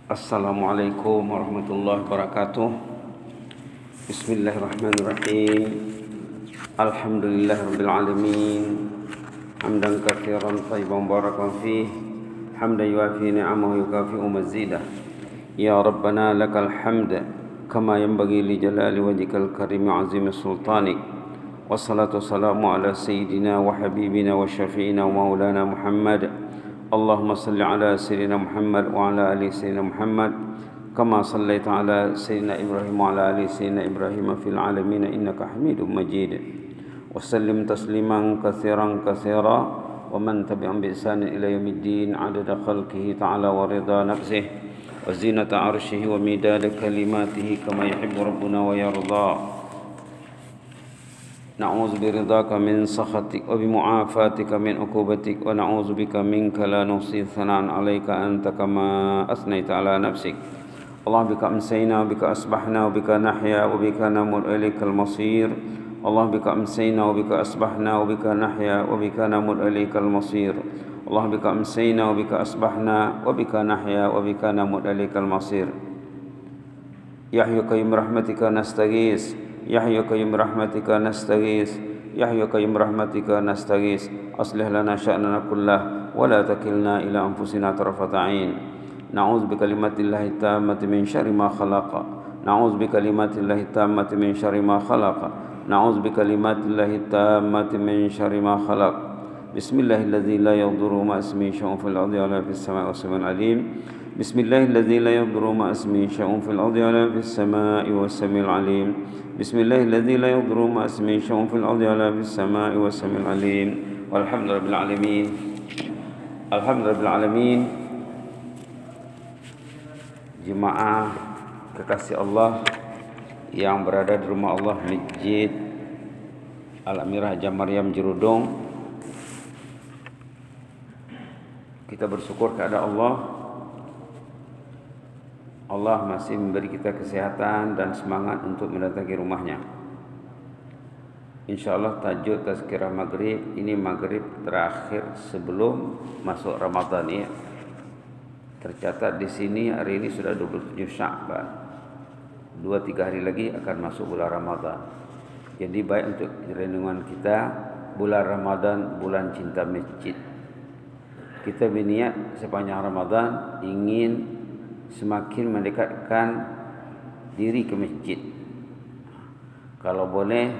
Assalamualaikum warahmatullahi wabarakatuh. Bismillahirrahmanirrahim. Alhamdulillahirabbil alamin. Hamdan katsiran thayyiban barakan fih. Hamdan yuafi ni'amahu yukafi'u mazidah. Ya Rabbana lakal hamd kama yanbaghi li jalali wajhikal karim 'azimi sultanik. Wassalatu wassalamu ala sayyidina wa habibina wa syafi'ina wa maulana Muhammad. اللهم صل على سيدنا محمد وعلى آل سيدنا محمد كما صليت على سيدنا إبراهيم وعلى آل سيدنا إبراهيم في العالمين إنك حميد مجيد وسلم تسليما كثيرا كثيرا ومن تبعهم بإحسان إلى يوم الدين عدد خلقه تعالى ورضا نفسه وزينة عرشه ومداد كلماته كما يحب ربنا ويرضى نعوذ برضاك من سخطك وبمعافاتك من عقوبتك ونعوذ بك منك لا نحصي ثناء عليك أنت كما أثنيت على نفسك اللهم بك أمسينا وبك أصبحنا وبك نحيا وبك نموت إليك المصير اللهم بك أمسينا وبك أصبحنا وبك نحيا وبك نموت إليك المصير اللهم بك أمسينا وبك أصبحنا وبك نحيا وبك نموت إليك المصير يا حي قيوم برحمتك نستغيث يا حي قيوم برحمتك نستغيث يا حي قيوم برحمتك نستغيث أصلح لنا شأننا كله ولا تكلنا إلى أنفسنا طرفة عين نعوذ بكلمات الله التامة من شر ما خلق نعوذ بكلمات الله التامة من شر ما خلق نعوذ بكلمات الله التامة من شر ما خلق بسم الله الذي لا يضر مع اسمه شيء في الأرض ولا في السماء والسميع العليم بسم الله الذي لا يضر مع اسمه شيء في الأرض ولا في السماء والسميع العليم بسم الله الذي لا يضر مع اسمه شيء في الأرض ولا في السماء والسميع العليم والحمد لله رب العالمين الحمد لله رب العالمين. Jemaah kekasih Allah yang berada di rumah Allah Masjid Al-Amirah Hajah Maryam Jerudong, kita bersyukur kepada Allah masih memberi kita kesehatan dan semangat untuk mendatangi rumahnya. InsyaAllah tajuk tazkirah maghrib ini maghrib terakhir sebelum masuk Ramadan ya. Tercatat di sini hari ini sudah 27 Sya'ban. 2-3 hari lagi akan masuk bulan Ramadan. Jadi baik untuk renungan kita bulan Ramadan, bulan cinta masjid. Kita berniat sepanjang Ramadan ingin semakin mendekatkan diri ke masjid. Kalau boleh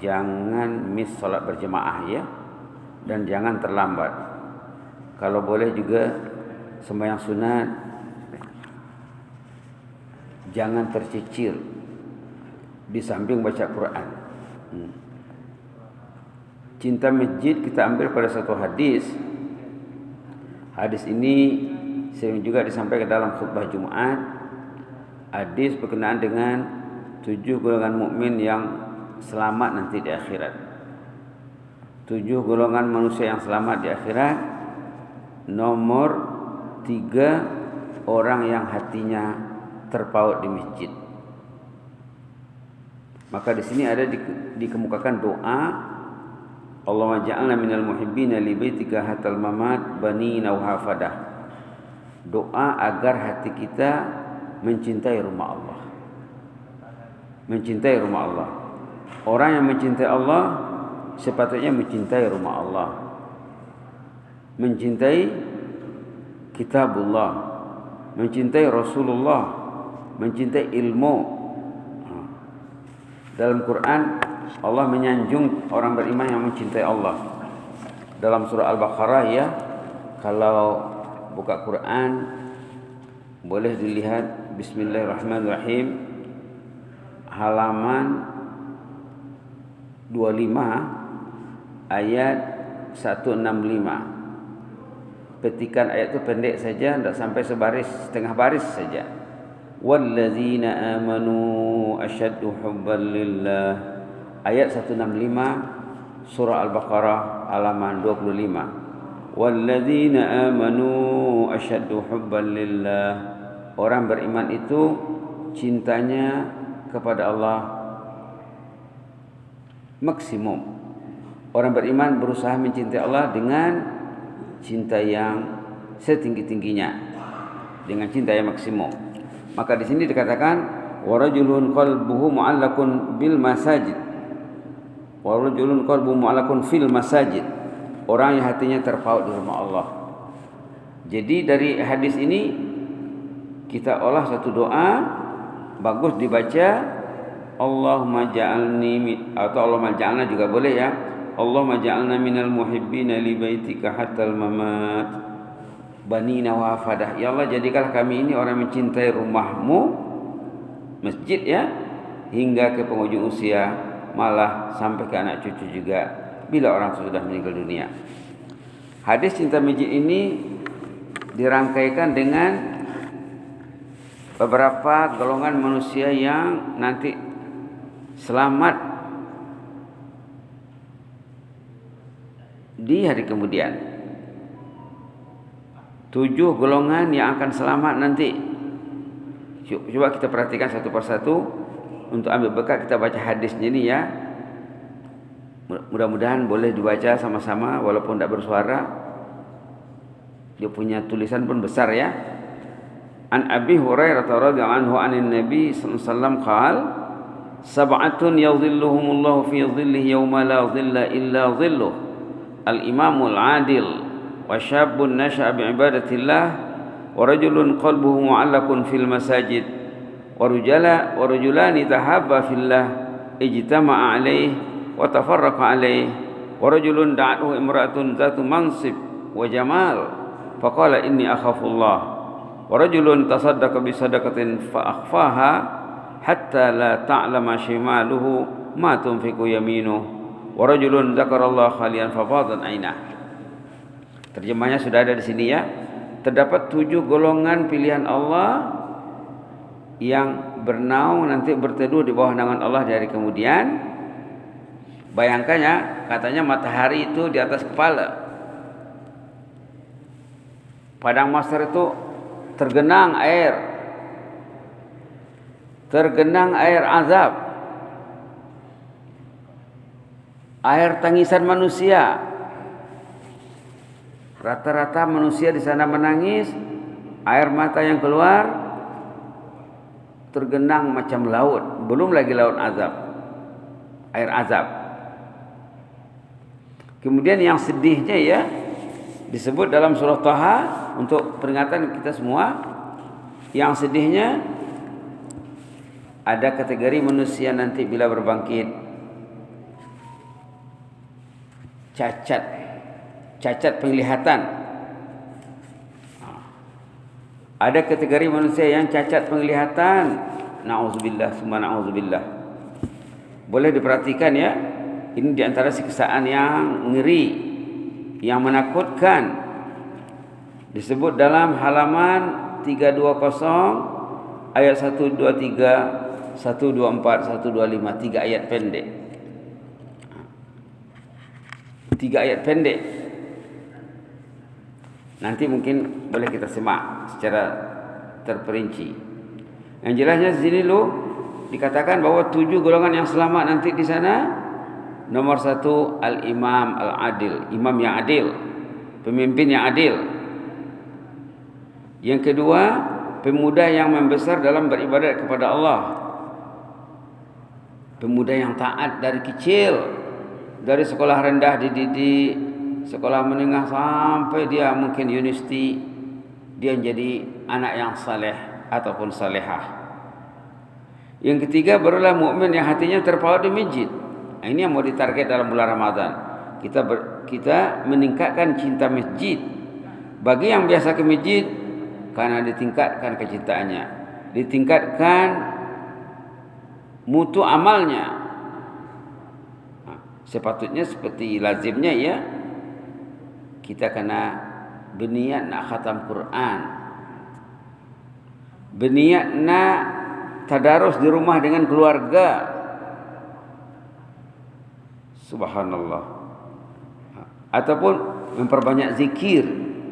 jangan miss solat berjemaah ya, dan jangan terlambat. Kalau boleh juga sembahyang sunat jangan tercicir di samping baca Quran. Cinta masjid kita ambil pada satu hadis. Hadis ini sering juga disampaikan dalam khutbah Jumat. Hadis berkenaan dengan 7 golongan mukmin yang selamat nanti di akhirat. 7 golongan manusia yang selamat di akhirat. Nomor 3, orang yang hatinya terpaut di masjid. Maka di sini ada dikemukakan doa, Allahumma ja'alna minal muhibbina li baitika hatal mamat banina wa hafadah. Doa agar hati kita mencintai rumah Allah. Mencintai rumah Allah. Orang yang mencintai Allah sepatutnya mencintai rumah Allah. Mencintai kitabullah, mencintai Rasulullah, mencintai ilmu. Dalam Quran Allah menyanjung orang beriman yang mencintai Allah. Dalam surah Al-Baqarah ya, kalau buka Quran boleh dilihat Bismillahirrahmanirrahim halaman 25 ayat 165. Petikan ayat itu pendek saja, tidak sampai sebaris, setengah baris saja. Walladzina amanu asyaddu hubban lillah. Ayat 165 surah Al-Baqarah halaman 25. Walladzina amanu asyaddu hubban lillah. Orang beriman itu cintanya kepada Allah maksimum. Orang beriman berusaha mencintai Allah dengan cinta yang setinggi-tingginya. dengan cinta yang maksimum. Maka di sini dikatakan warajulun qalbuhu mu'allakun bil masajid. Warajulun qalbuhu mu'allakun fil masajid. Orang yang hatinya terpaut di rumah Allah. Jadi dari hadis ini kita olah satu doa bagus dibaca, Allahumma ja'alni, atau Allahumma ja'alna juga boleh ya. Allahumma ja'alna minal muhibbina li baitika hatal mamat banina wa afadah. Ya Allah, jadikanlah kami ini orang mencintai rumahmu, masjid ya, hingga ke penghujung usia, malah sampai ke anak cucu juga bila orang sudah meninggal dunia. Hadis cinta masjid ini dirangkaikan dengan beberapa golongan manusia yang nanti selamat di hari kemudian. 7 golongan yang akan selamat nanti. Coba kita perhatikan satu persatu. Untuk ambil bekal kita baca hadisnya ini ya. Mudah-mudahan boleh dibaca sama-sama walaupun tidak bersuara. Dia punya tulisan pun besar ya. An Abi Hurairah radhiyallahu anhu anin Nabi sallallahu alaihi wasallam qala sab'atun yadhilluhumullahu fi dhillihi yawma la dhilla illa dhilluh al-imamul adil wa syabun nasha'a bi ibadatillah wa rajulun qalbuhu mu'allaqun fil masajid wa rajulani tahabba fillah ijtama'a alayhi wa tafarraqa alayhi wa rajulun da'atuhu imra'atun zatu mansib wa jamal faqala inni akhafullah wa rajulun tasaddaqa bi sadaqatin fa akhfaha hatta la ta'lama shimaluhu ma tunfiqu yaminuhu wa rajulun dzakarallaha khalian fa fadat ainah. Terjemahnya sudah ada di sini ya. Terdapat 7 golongan pilihan Allah yang bernaung nanti berteduh di bawah naungan Allah dari kemudian. Bayangkan ya, katanya matahari itu di atas kepala. Padang mahsyar itu tergenang air azab, air tangisan manusia. Rata-rata manusia di sana menangis, air mata yang keluar tergenang macam laut, belum lagi laut azab, air azab. Kemudian yang sedihnya ya disebut dalam surah Taha untuk peringatan kita semua. Yang sedihnya ada kategori manusia nanti bila berbangkit cacat penglihatan. Ada kategori manusia yang cacat penglihatan. Na'udzubillah, summa na'udzubillah. Boleh diperhatikan ya. Ini diantara siksaan yang ngeri, yang menakutkan. Disebut dalam halaman 320 ayat 123, 124, 125, 3 ayat pendek. 3 ayat pendek. Nanti mungkin boleh kita simak secara terperinci. Yang jelasnya di sini dikatakan bahwa 7 golongan yang selamat nanti di sana. Nomor 1 al-imam al-adil, imam yang adil, pemimpin yang adil. Yang kedua, pemuda yang membesar dalam beribadat kepada Allah. Pemuda yang taat dari kecil, dari sekolah rendah dididik, sekolah menengah sampai dia mungkin universiti, dia menjadi anak yang saleh ataupun salehah. Yang ketiga barulah mukmin yang hatinya terpaut di masjid. Nah, ini yang mau ditarget dalam bulan Ramadan. Kita meningkatkan cinta masjid. Bagi yang biasa ke masjid, karena ditingkatkan kecintaannya, ditingkatkan mutu amalnya. Nah, sepatutnya seperti lazimnya ya, kita kena berniat nak khatam Quran, berniat nak tadarus di rumah dengan keluarga. Subhanallah. Ataupun memperbanyak zikir.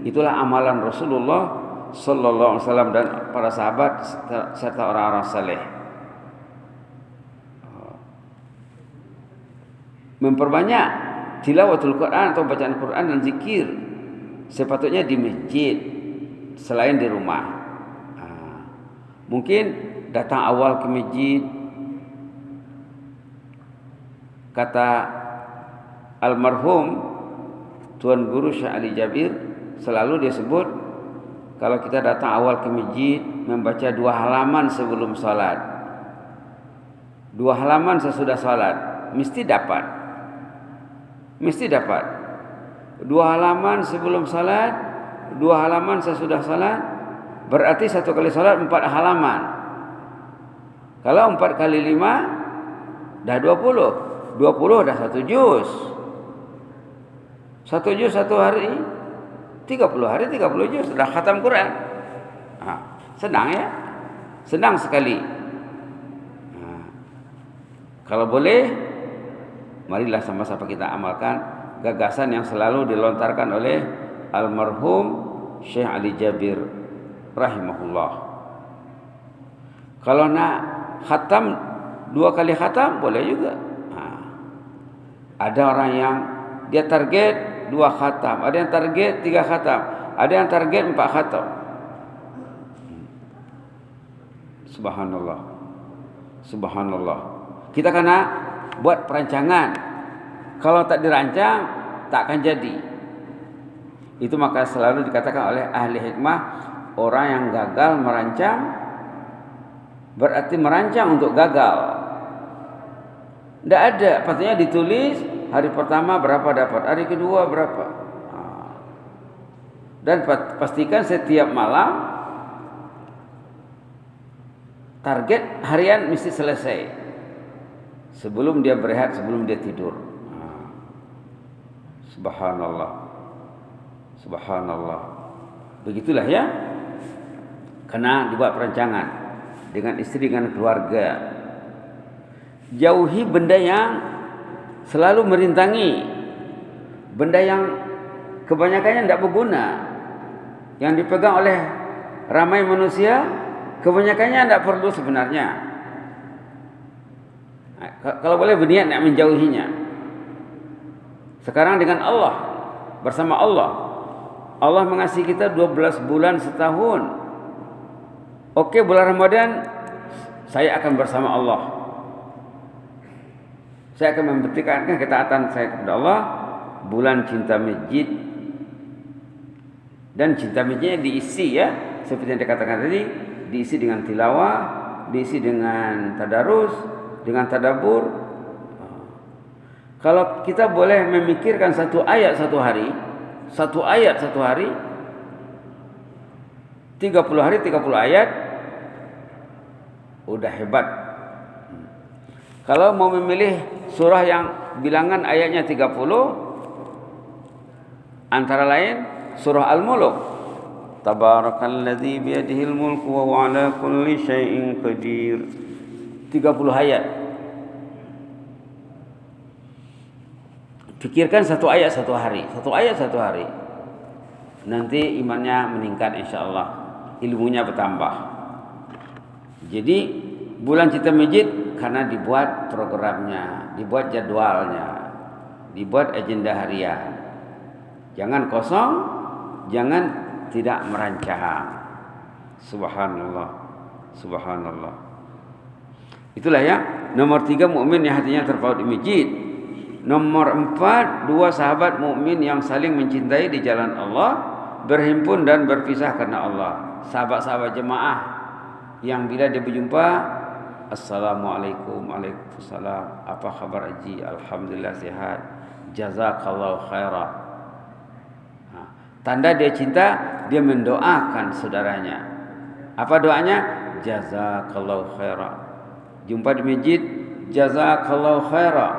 Itulah amalan Rasulullah sallallahu alaihi wasallam dan para sahabat serta orang-orang saleh. Memperbanyak tilawatul Quran atau bacaan Quran dan zikir sepatutnya di masjid selain di rumah. Mungkin datang awal ke masjid, kata almarhum Tuan Guru Syekh Ali Jabir, selalu dia sebut kalau kita datang awal ke masjid membaca 2 halaman sebelum salat, 2 halaman sesudah salat, mesti dapat. 2 halaman sebelum salat, 2 halaman sesudah salat, berarti 1 kali salat 4 halaman. Kalau 4 kali 5 dah 20. 20 dah 1 juz. 1 juz 1 hari, 30 hari 30 juz, dah khatam Quran. Senang ya? Senang sekali. Kalau boleh, marilah sama-sama kita amalkan gagasan yang selalu dilontarkan oleh almarhum Syekh Ali Jabir rahimahullah. Kalau nak khatam 2 kali khatam boleh juga. Ada orang yang dia target 2 khatam, ada yang target 3 khatam, ada yang target 4 khatam. Subhanallah. Subhanallah. Kita kena buat perancangan. Kalau tak dirancang, tak akan jadi. Itu maka selalu dikatakan oleh ahli hikmah, orang yang gagal merancang berarti merancang untuk gagal. Tidak ada, pastinya ditulis hari pertama berapa dapat, hari kedua berapa. Dan pastikan setiap malam target harian mesti selesai sebelum dia berehat, sebelum dia tidur. Subhanallah. Subhanallah. Begitulah ya. Kena dibuat perancangan dengan istri, dengan keluarga. Jauhi benda yang selalu merintangi, benda yang kebanyakannya tidak berguna, yang dipegang oleh ramai manusia, kebanyakannya tidak perlu sebenarnya. Kalau boleh berniat nak menjauhinya. Sekarang dengan Allah, bersama Allah, Allah mengasihi kita 12 bulan setahun. Okey, bulan Ramadan saya akan bersama Allah. Saya akan membuktikan ketaatan saya kepada Allah. Bulan cinta masjid, dan cinta masjidnya diisi ya, seperti yang dikatakan tadi, diisi dengan tilawah, diisi dengan tadarus, dengan tadabbur. Kalau kita boleh memikirkan 1 ayat 1 hari, 1 ayat 1 hari, 30 hari 30 ayat, udah hebat. Kalau mau memilih surah yang bilangan ayatnya 30, antara lain surah Al-Mulk. Tabarakalladzi biyadihil mulku wa huwa ala kulli syai'in qadir. 30 ayat. Pikirkan 1 ayat 1 hari, 1 ayat 1 hari. Nanti imannya meningkat insyaallah, ilmunya bertambah. Jadi bulan cinta masjid karena dibuat programnya, dibuat jadwalnya, dibuat agenda harian. Jangan kosong, jangan tidak merancang. Subhanallah. Subhanallah. Itulah ya, nomor 3 mukmin yang hatinya terpaut di masjid. Nomor 4, 2 sahabat mukmin yang saling mencintai di jalan Allah, berhimpun dan berpisah karena Allah. Sahabat-sahabat jemaah yang bila dia berjumpa, Assalamualaikum, Waalaikumsalam, apa khabar Haji? Alhamdulillah sehat, jazakallahu khairah. Tanda dia cinta, dia mendoakan saudaranya. Apa doanya? Jazakallahu khairah. Jumpa di masjid, jazakallahu khairah.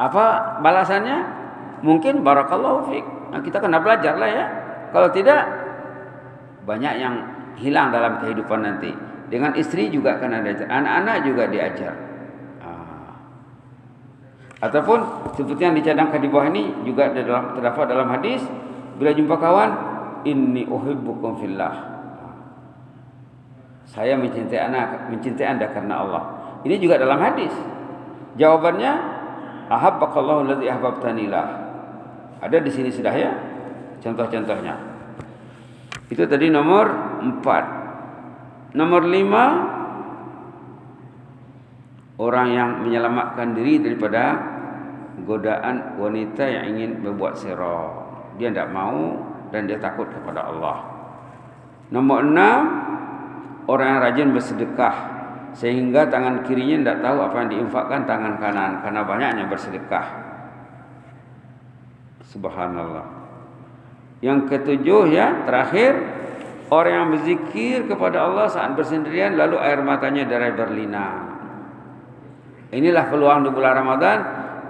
Apa balasannya? Mungkin barakallahu fiik. Nah, kita kena belajar lah ya. Kalau tidak, banyak yang hilang dalam kehidupan nanti. Dengan istri juga kena diajar, anak-anak juga diajar. Ataupun seperti yang dicadangkan di bawah ini juga terdapat dalam hadis, bila jumpa kawan, inni uhibbukum fillah. Saya mencintai Anda karena Allah. Ini juga dalam hadis. Jawabannya, ahabbakallahu alladzi ahbabtanilah. Ada di sini sudah ya contoh-contohnya. Itu tadi nomor 4. Nomor 5, orang yang menyelamatkan diri daripada godaan wanita yang ingin berbuat sirah. Dia tidak mau dan dia takut kepada Allah. Nomor 6, orang yang rajin bersedekah sehingga tangan kirinya tidak tahu apa yang diinfakkan tangan kanan karena banyaknya bersedekah. Subhanallah. Yang ketujuh ya, terakhir, orang yang berzikir kepada Allah saat bersendirian lalu air matanya derai berlinang. Inilah peluang di bulan Ramadan,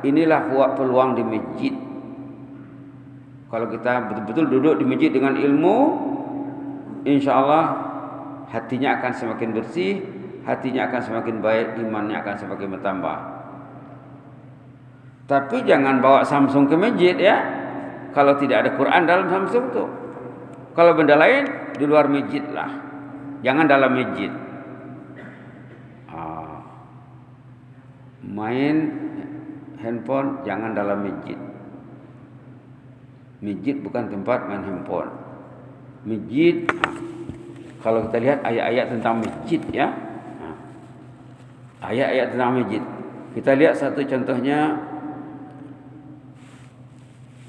inilah peluang di masjid. Kalau kita betul-betul duduk di masjid dengan ilmu, insya-Allah hatinya akan semakin bersih, hatinya akan semakin baik, imannya akan semakin bertambah. Tapi jangan bawa Samsung ke masjid ya. Kalau tidak ada Quran dalam Samsung tuh. Kalau benda lain di luar masjid lah. Jangan dalam masjid. Main handphone jangan dalam masjid. Masjid bukan tempat main handphone. Masjid, kalau kita lihat ayat-ayat tentang masjid ya, ayat-ayat tentang masjid. Kita lihat satu contohnya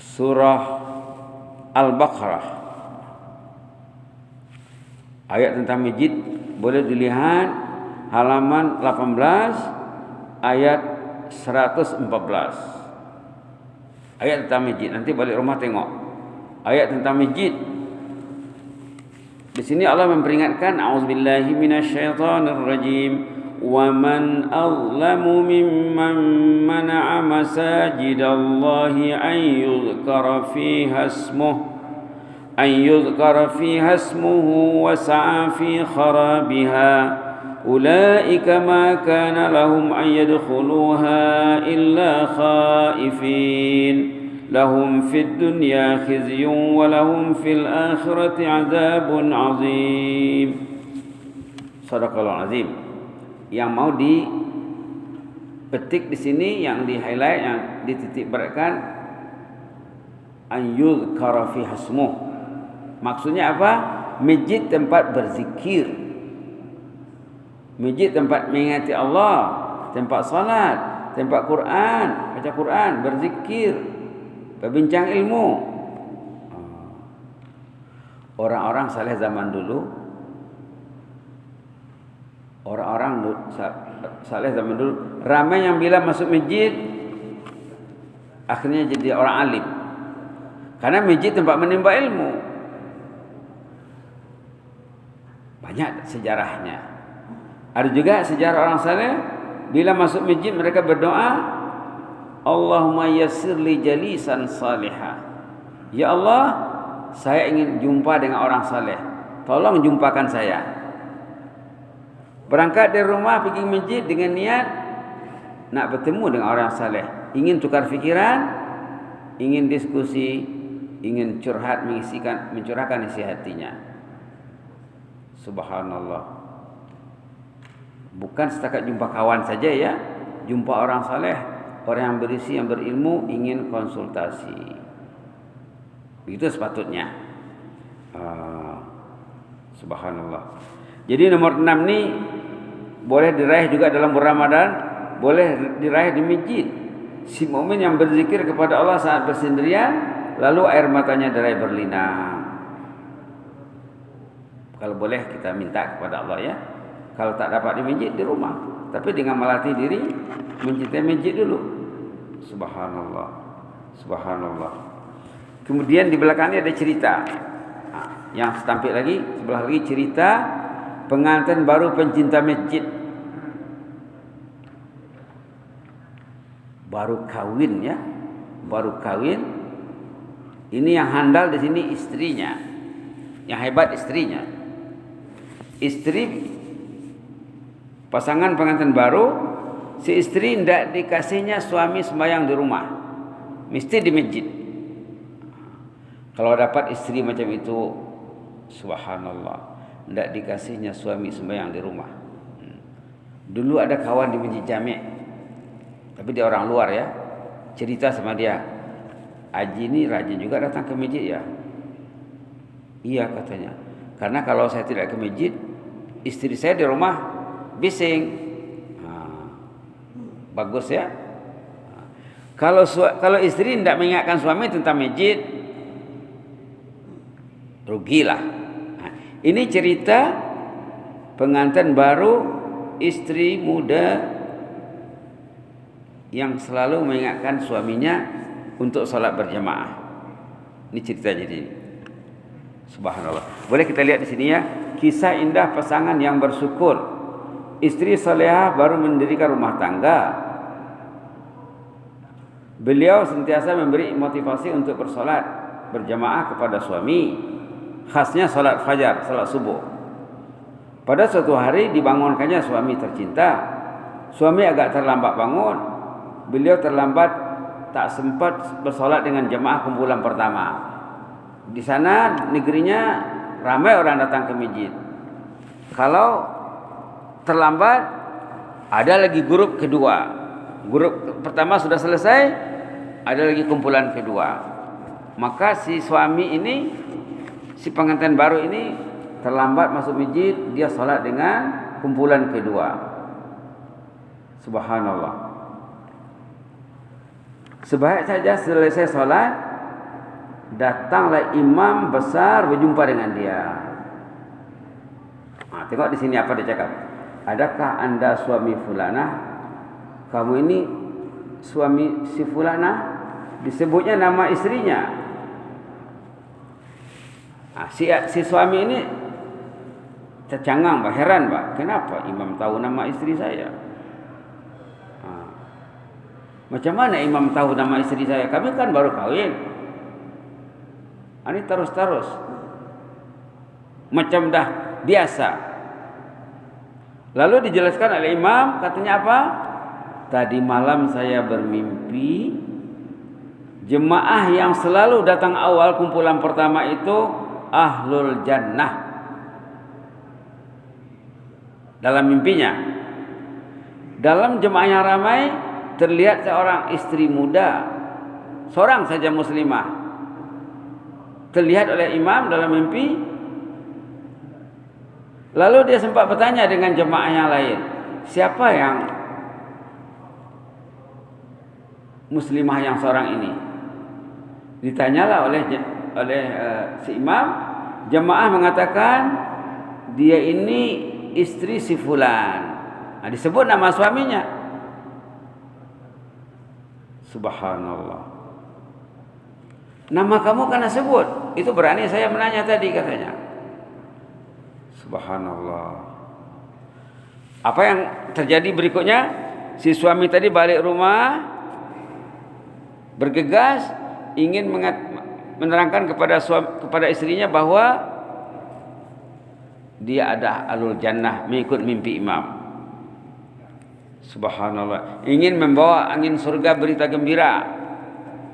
surah Al-Baqarah. Ayat tentang masjid boleh dilihat halaman 18 ayat 114. Ayat tentang masjid. Nanti balik rumah tengok. Ayat tentang masjid. Di sini Allah memperingatkan, a'udzubillahi minasyaitonirrajim. Wa man azlamu mimman mana'a masajidallahi an yuzkara fiha ismuhu wa sa'a fi kharabiha. Ulaika ma kana lahum an yadkhuluha illa khaifin lahum fid dunya khizyun wa lahum fil akhirati adzabun azim. Shadaqallahu azim. Yang mau dipetik di sini, yang di highlight, yang dititik beratkan, an yuzkara fiha ismuh. Maksudnya apa? Masjid tempat berzikir. Masjid tempat mengingati Allah, tempat salat, tempat Quran, baca Quran, berzikir, berbincang ilmu. Orang-orang saleh zaman dulu, ramai yang bila masuk masjid akhirnya jadi orang alim. Karena masjid tempat menimba ilmu. Banyak sejarahnya. Ada juga sejarah orang saleh bila masuk masjid mereka berdoa, Allahumma yassir li jalisan salihah. Ya Allah, saya ingin jumpa dengan orang saleh. Tolong jumpakan saya. Berangkat dari rumah pergi masjid dengan niat nak bertemu dengan orang saleh, ingin tukar fikiran, ingin diskusi, ingin curhat, mencurahkan isi hatinya. Subhanallah. Bukan setakat jumpa kawan saja ya, jumpa orang saleh, orang yang berisi, yang berilmu, ingin konsultasi. Begitu sepatutnya. Subhanallah. Jadi nomor 6 ni boleh diraih juga dalam bulan Ramadan, boleh diraih di masjid. Si mukmin yang berzikir kepada Allah saat bersendirian, lalu air matanya derai berlinang. Kalau boleh kita minta kepada Allah ya. Kalau tak dapat di masjid, di rumah. Tapi dengan melatih diri mencintai masjid dulu. Subhanallah. Subhanallah. Kemudian di belakangnya ada cerita. Yang tampil lagi, sebelah lagi cerita pengantin baru pencinta masjid. Baru kawin ya. Baru kawin. Ini yang handal di sini istrinya. Yang hebat istrinya. Istri pasangan pengantin baru, si istri tidak dikasihnya suami sembahyang di rumah, mesti di masjid. Kalau dapat istri macam itu, subhanallah, tidak dikasihnya suami sembahyang di rumah. Dulu ada kawan di masjid Jami', tapi dia orang luar ya, cerita sama dia, Haji ini rajin juga datang ke masjid ya. Iya katanya. Karena kalau saya tidak ke masjid, istri saya di rumah bising. Nah, bagus ya. Nah, kalau istri tidak mengingatkan suami tentang masjid, rugilah. Nah, ini cerita pengantin baru, istri muda yang selalu mengingatkan suaminya untuk sholat berjamaah. Ini cerita jadi. Subhanallah. Boleh kita lihat di sini ya, kisah indah pasangan yang bersyukur. Istri salehah baru mendirikan rumah tangga. Beliau sentiasa memberi motivasi untuk bersolat berjamaah kepada suami. Khasnya solat fajar, solat subuh. Pada suatu hari dibangunkannya suami tercinta. Suami agak terlambat bangun. Beliau terlambat, tak sempat bersolat dengan jamaah kumpulan pertama. Di sana negerinya ramai orang datang ke masjid. Kalau terlambat, ada lagi grup kedua. Grup pertama sudah selesai, ada lagi kumpulan kedua. Maka si suami ini, si pengantin baru ini terlambat masuk masjid, dia sholat dengan kumpulan kedua. Subhanallah. Sebaik saja selesai sholat, datanglah imam besar berjumpa dengan dia. Nah, tengok di sini apa dia cakap. Adakah anda suami fulanah? Kamu ini suami si fulanah? Disebutnya nama istrinya. Nah, si suami ini tercangang, heran, kenapa imam tahu nama istri saya? Nah, macam mana imam tahu nama istri saya? Kami kan baru kawin. Ini terus-terus macam dah biasa. Lalu dijelaskan oleh imam, katanya apa? Tadi malam saya bermimpi jemaah yang selalu datang awal kumpulan pertama itu ahlul jannah. Dalam mimpinya, dalam jemaah yang ramai terlihat seorang istri muda, seorang saja muslimah, terlihat oleh imam dalam mimpi. Lalu dia sempat bertanya dengan jemaah yang lain, siapa yang muslimah yang seorang ini? Ditanyalah oleh si imam. Jemaah mengatakan dia ini istri si fulan. Nah, disebut nama suaminya. Subhanallah. Nama kamu karena sebut. Itu berani saya menanya tadi, katanya. Subhanallah. Apa yang terjadi berikutnya? Si suami tadi balik rumah, bergegas ingin menerangkan kepada istrinya bahwa dia ada alul jannah, mengikut mimpi imam. Subhanallah. Ingin membawa angin surga, berita gembira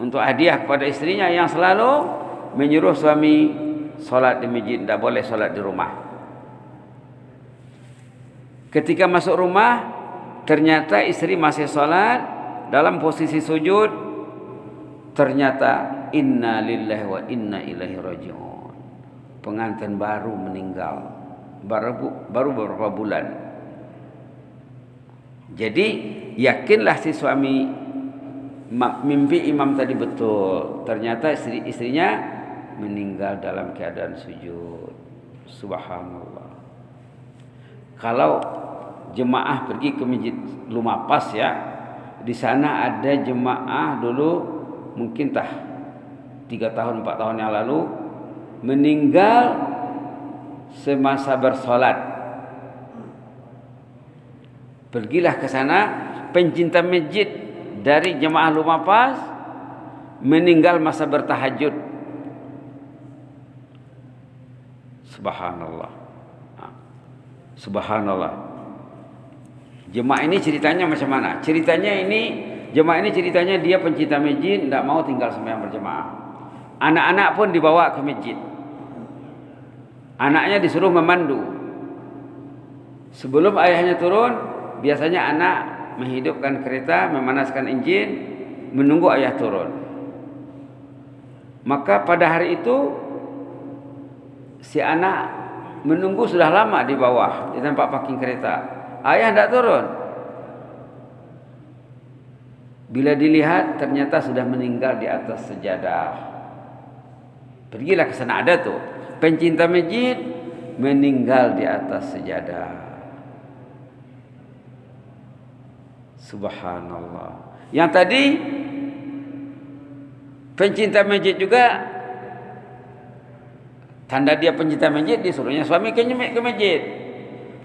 untuk hadiah kepada istrinya yang selalu menyuruh suami solat di masjid, tidak boleh solat di rumah. Ketika masuk rumah, ternyata istri masih solat dalam posisi sujud. Ternyata inna lillahi wa inna ilaihi raji'un. Pengantin baru meninggal, baru beberapa bulan. Jadi yakinlah si suami mimpi imam tadi betul. Ternyata istrinya meninggal dalam keadaan sujud. Subhanallah. Kalau jemaah pergi ke masjid Lumapas ya, di sana ada jemaah dulu mungkin 3 tahun 4 tahun yang lalu meninggal semasa bersolat. Pergilah ke sana, pencinta masjid dari jemaah Lumapas meninggal masa bertahajud. Subhanallah. Subhanallah. Jemaah ini ceritanya macam mana? Jemaah ini ceritanya dia pencinta masjid, tidak mau tinggal sembahyang berjemaah. Anak-anak pun dibawa ke masjid. Anaknya disuruh memandu. Sebelum ayahnya turun, biasanya anak menghidupkan kereta, memanaskan enjin, menunggu ayah turun. Maka pada hari itu Si anak menunggu sudah lama di bawah di tempat parking kereta. Ayah tidak turun. Bila dilihat ternyata sudah meninggal di atas sejadah. Pergilah ke sana, ada tuh pencinta masjid meninggal di atas sejadah. Subhanallah. Yang tadi pencinta masjid juga, tanda dia pencinta masjid, disuruhnya suami ke masjid.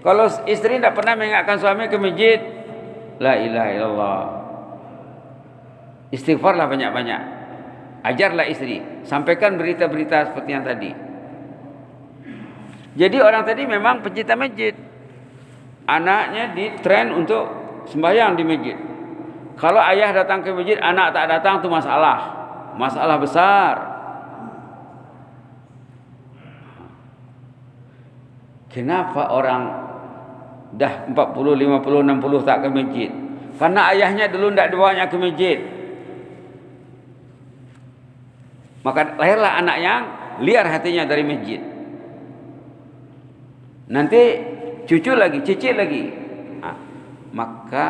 Kalau istri tidak pernah mengingatkan suami ke masjid, la ilaha illallah, istighfarlah banyak-banyak. Ajarlah istri, sampaikan berita-berita seperti yang tadi. Jadi orang tadi memang pencinta masjid. Anaknya ditren untuk sembahyang di masjid. Kalau ayah datang ke masjid, anak tak datang, itu masalah besar. Kenapa orang dah 40, 50, 60 tak ke masjid? Karena ayahnya dulu tidak dibawanya ke masjid. Maka lahirlah anak yang liar hatinya dari masjid. Nanti cucu lagi, cicit lagi. Maka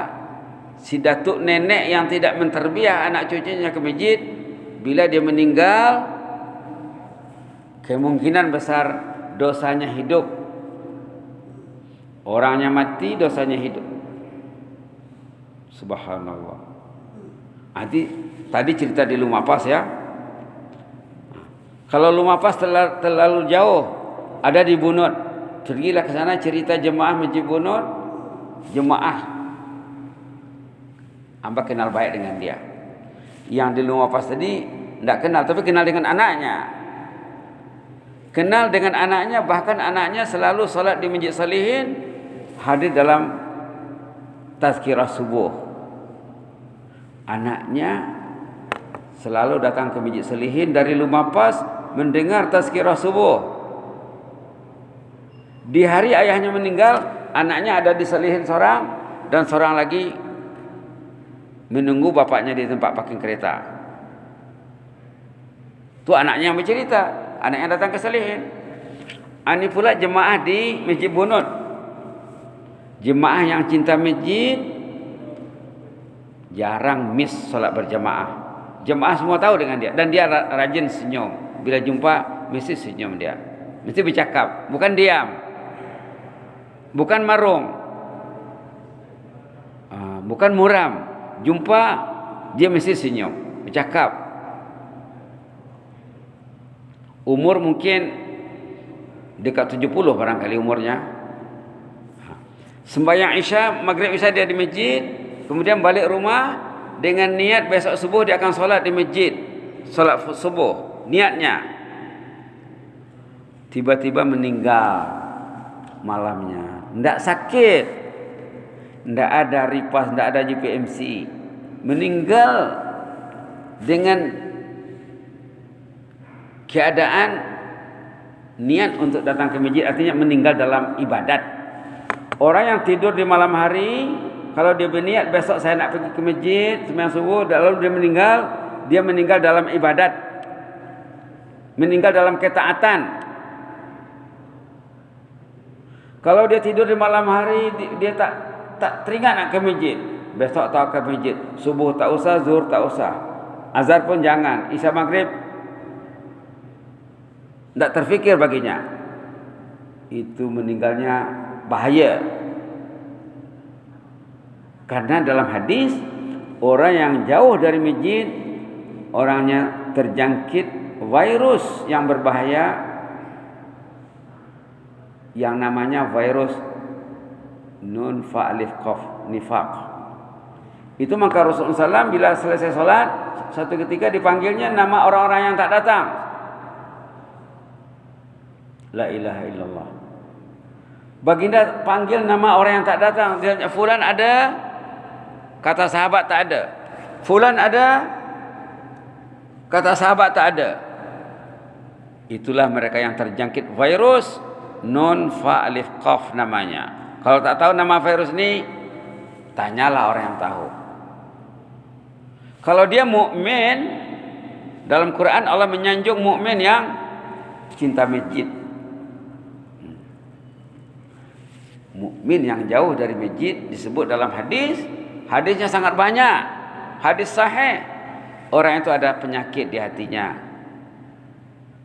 si datuk nenek yang tidak menterbiah anak cucunya ke masjid, bila dia meninggal, kemungkinan besar dosanya hidup. Orangnya mati, dosanya hidup. Subhanallah. Tadi cerita di Lumapas ya. Kalau Lumapas terlalu jauh, ada di Bunut. Pergilah ke sana, cerita jemaah Masjid Bunut. Jemaah hamba kenal baik dengan dia. Yang di Lumapas tadi tidak kenal, tapi kenal dengan anaknya. Kenal dengan anaknya, bahkan anaknya selalu salat di Masjid Salihin, hadir dalam tazkirah subuh. Anaknya selalu datang ke Masjid Salihin dari Lumapas, mendengar tazkirah subuh. Di hari ayahnya meninggal, anaknya ada di Salihin seorang, dan seorang lagi menunggu bapaknya di tempat parking kereta. Itu anaknya yang bercerita, anaknya datang ke Salihin. Ini pula jemaah di Masjid Bunut. Jemaah yang cinta masjid jarang miss solat berjemaah. Jemaah semua tahu dengan dia, dan dia rajin senyum. Bila jumpa mesti senyum dia, mesti bercakap, bukan diam, bukan marung, bukan muram. Jumpa dia mesti senyum, bercakap. Umur mungkin dekat 70 barangkali umurnya. Sembahyang Isya, Maghrib Isya dia di masjid, kemudian balik rumah dengan niat besok subuh dia akan solat di masjid. Solat subuh, niatnya. Tiba-tiba meninggal malamnya. Tidak sakit, tidak ada ripas, tidak ada JPMC. Meninggal dengan keadaan niat untuk datang ke masjid, artinya meninggal dalam ibadat. Orang yang tidur di malam hari, kalau dia berniat besok saya nak pergi ke masjid sembahyang subuh, lalu dia meninggal dalam ibadat, meninggal dalam ketaatan. Kalau dia tidur di malam hari, dia tak teringat nak ke masjid. Besok tak ke masjid, subuh tak usah, zuhur tak usah, azhar pun jangan, isya maghrib tak terfikir baginya. Itu meninggalnya bahaya. Karena dalam hadis, orang yang jauh dari masjid, orangnya terjangkit virus yang berbahaya, yang namanya virus nun fa alif qaf, nifaq. Itu maka Rasulullah SAW bila selesai sholat, satu ketika dipanggilnya nama orang-orang yang tak datang. La ilaha illallah. Baginda panggil nama orang yang tak datang. Dia tanya, fulan ada? Kata sahabat tak ada. Fulan ada? Kata sahabat tak ada. Itulah mereka yang terjangkit virus nun fa alif qaf namanya. Kalau tak tahu nama virus ini, tanyalah orang yang tahu. Kalau dia mukmin, dalam Quran Allah menyanjung mukmin yang cinta masjid. Mukmin yang jauh dari masjid disebut dalam hadis, hadisnya sangat banyak, hadis sahih. Orang itu ada penyakit di hatinya,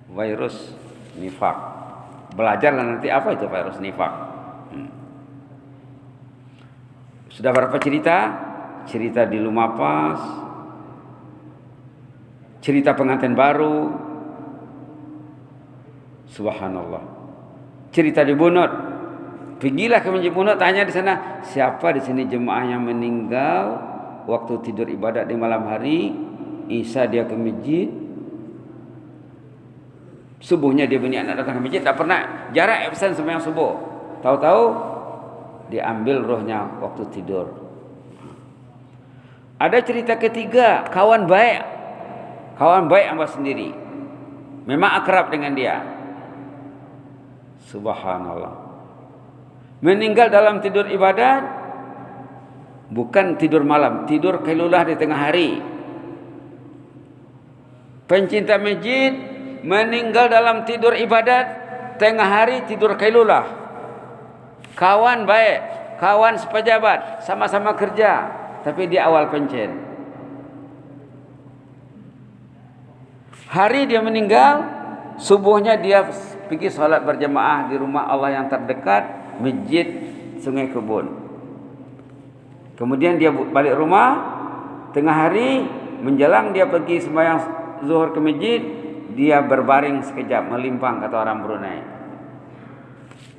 virus nifak. Belajarlah nanti apa itu virus nifak. Sudah berapa cerita? Cerita di Lumapas, cerita pengantin baru, subhanallah. Cerita di Bunut. Pergilah ke Masjid Bunut, tanya di sana, siapa di sini jemaah yang meninggal waktu tidur ibadat di malam hari, Isya dia ke masjid, subuhnya dia berniat nak datang ke masjid, tak pernah jarak absen sembahyang subuh. Tahu-tahu diambil rohnya waktu tidur. Ada cerita ketiga, kawan baik hamba sendiri, memang akrab dengan dia, subhanallah. Meninggal dalam tidur ibadat, bukan tidur malam, tidur qailulah di tengah hari. Pencinta masjid meninggal dalam tidur ibadat, tengah hari tidur qailulah. Kawan baik, kawan sepejabat, sama-sama kerja, tapi dia awal pencen. Hari dia meninggal, subuhnya dia pergi salat berjamaah di rumah Allah yang terdekat, Masjid Sungai Kebun. Kemudian dia balik rumah, tengah hari menjelang dia pergi sembahyang zuhur ke masjid, dia berbaring sekejap, melimpang kata orang Brunei.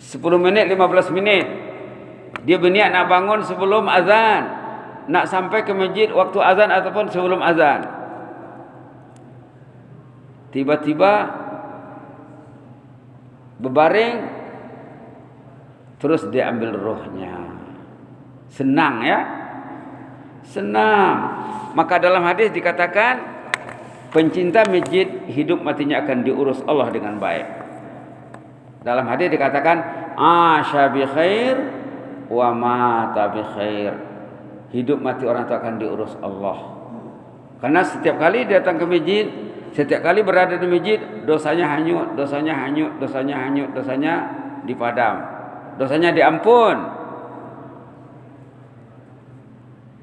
10 minit, 15 minit. Dia berniat nak bangun sebelum azan, nak sampai ke masjid waktu azan ataupun sebelum azan. Tiba-tiba berbaring, terus dia ambil rohnya. Senang ya? Senang. Maka dalam hadis dikatakan, pencinta masjid hidup matinya akan diurus Allah dengan baik. Dalam hadis dikatakan, asya bi khair wa mata bi khair. Hidup mati orang itu akan diurus Allah. Karena setiap kali datang ke masjid, setiap kali berada di masjid, dosanya hanyut, dosanya hanyut, dosanya hanyut, dosanya dipadam. Dosanya diampun.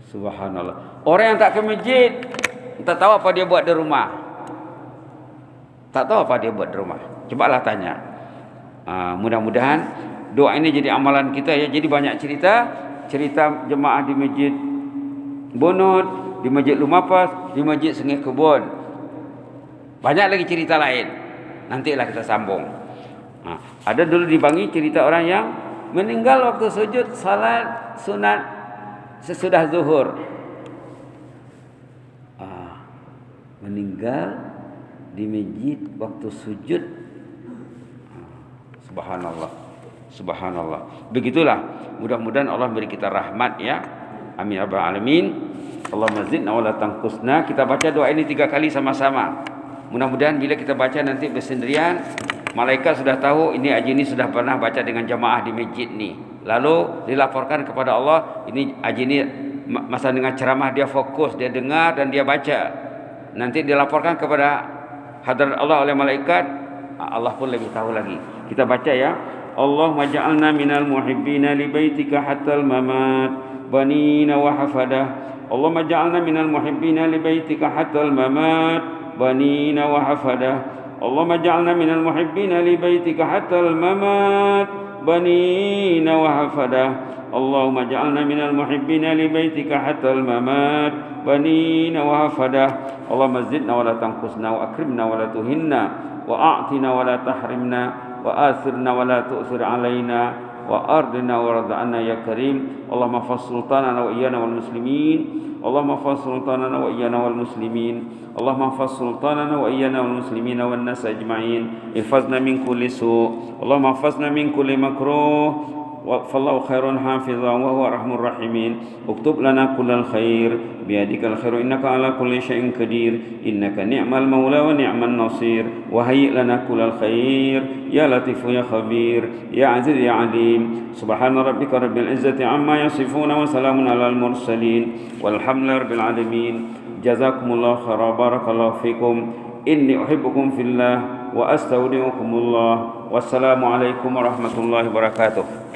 Subhanallah. Orang yang tak ke masjid, tak tahu apa dia buat di rumah. Tak tahu apa dia buat di rumah. Cobalah tanya. Mudah-mudahan doa ini jadi amalan kita ya. Jadi banyak cerita jemaah di Masjid Bunut, di Masjid Lumapas, di Masjid Sungai Kebun. Banyak lagi cerita lain. Nantilah kita sambung. Ada dulu di Bangi cerita orang yang meninggal waktu sujud salat sunat sesudah zuhur. Meninggal di masjid waktu sujud. Subhanallah. Subhanallah. Begitulah. Mudah-mudahan Allah beri kita rahmat ya. Amin ya rabbal alamin. Allahumma zidna wa la tanqusna. Kita baca doa ini 3 kali sama-sama. Mudah-mudahan bila kita baca nanti bersendirian, malaikat sudah tahu ini Haji ini sudah pernah baca dengan jamaah di masjid ni. Lalu dilaporkan kepada Allah, ini Haji ini masa dengan ceramah dia fokus, dia dengar dan dia baca. Nanti dilaporkan kepada hadrat Allah oleh malaikat, Allah pun lebih tahu lagi. Kita baca ya. Allahumma ja'alna minal muhibbina li baitika hatal mamat banina wa hafadah. Allahumma ja'alna minal muhibbina li baitika hatal mamat banina wa hafadah. اللهم اجعلنا من المحبين لبيتك حتى الممات بنين وحفدة. اللهم اجعلنا من المحبين لبيتك حتى الممات بنين وحفدة. اللهم زدنا ولا تنقصنا وأكرمنا ولا تهنا وأعطنا ولا تحرمنا وآثرنا ولا تؤثر علينا وأرضنا وارض عنا يا كريم. اللهم احفظ سلطاننا وإيانا والمسلمين. اللهم احفظ سلطاننا وإيانا والمسلمين. اللهم احفظ سلطاننا وإيانا والمسلمين والناس أجمعين. احفظنا من كل سوء. اللهم احفظنا من كل مكروه. فالله خير حافظا وهو أرحم الراحمين. اكتب لنا كل الخير بيدك الخير إنك على كل شيء قدير. إنك نعم المولى ونعم النصير. وهيئ لنا كل الخير يا لطيف يا خبير يا عزيز يا عليم. سبحان ربك رب العزة عما يصفون وسلام على المرسلين والحمد لله رب العالمين. جزاكم الله خيرا. بارك الله فيكم. إني أحبكم في الله وأستودعكم الله. والسلام عليكم ورحمة الله وبركاته.